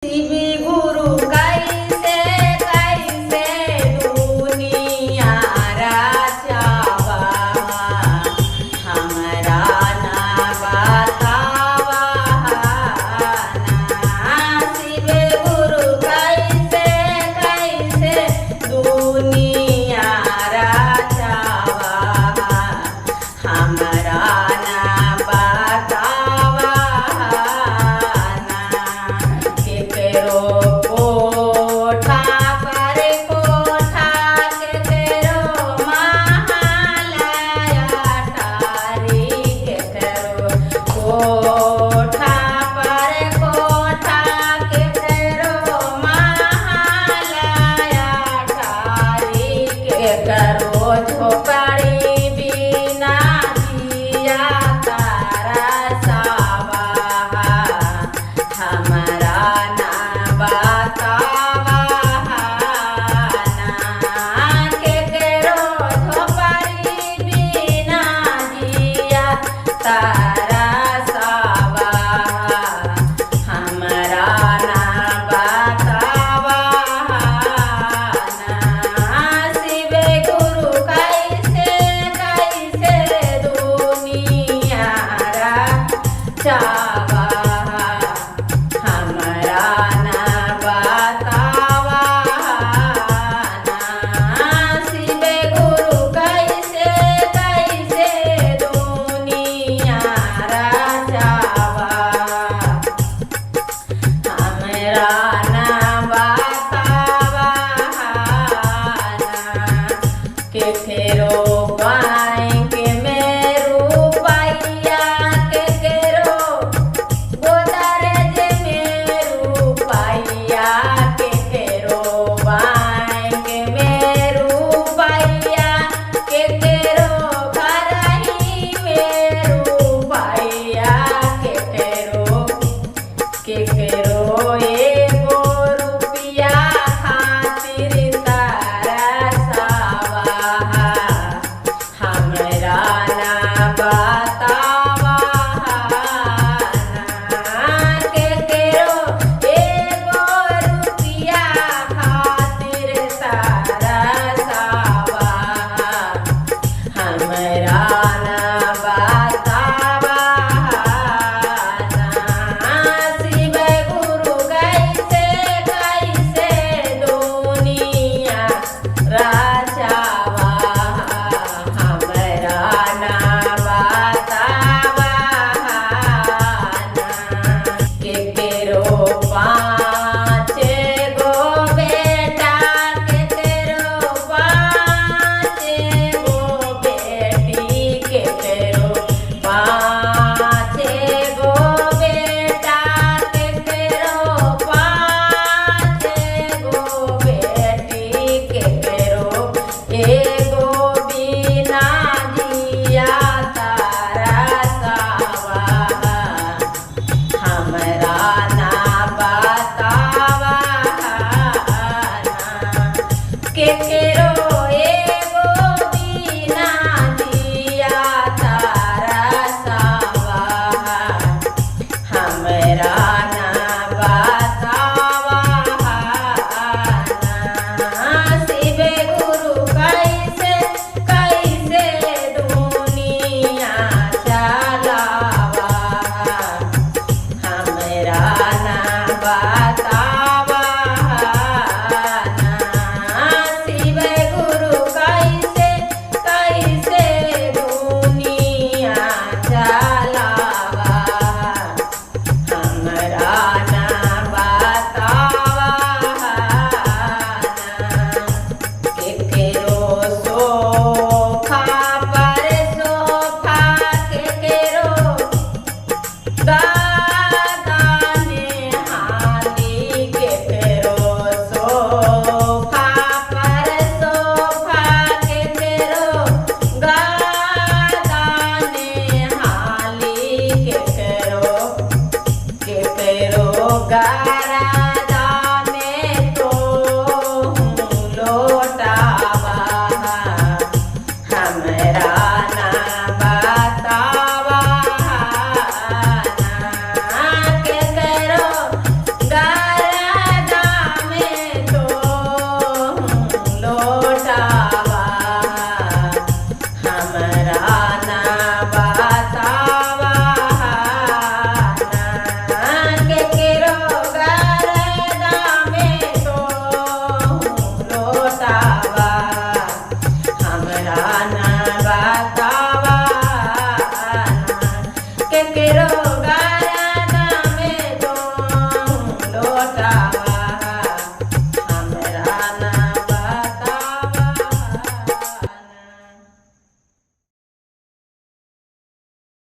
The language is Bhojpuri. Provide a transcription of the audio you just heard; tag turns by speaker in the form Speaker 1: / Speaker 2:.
Speaker 1: शिवी गुरु कैसे कैसे दुनिया राचावा हमरा ना बतावा ना। शिवी गुरु कैसे कैसे दुनिया राचावा हमरा ना बतावा ना। केकरो कोठा पर कोठा केकरो महालया टारी केकरो कोठा पर कोठा केकरो महालया टारी केकरो झोपड़ी बिना जिया तारा सावा हमरा ना बतावा ना। केकरो झोपड़ी बिना जिया तारा सावा हमरा ना बतावा ना। शिवे गुरु कैसे कैसे दुनिया राचावा हमरा ना बतावा ना। शिवे गुरु कैसे कैसे दुनिया राचावा हमरा ना बतावा ना। केकरो बैंक में रुपया केकरो गोदरेज में रुपया केकरो बैंक में रुपया केकरो घरही में रुपया केकरो केकरो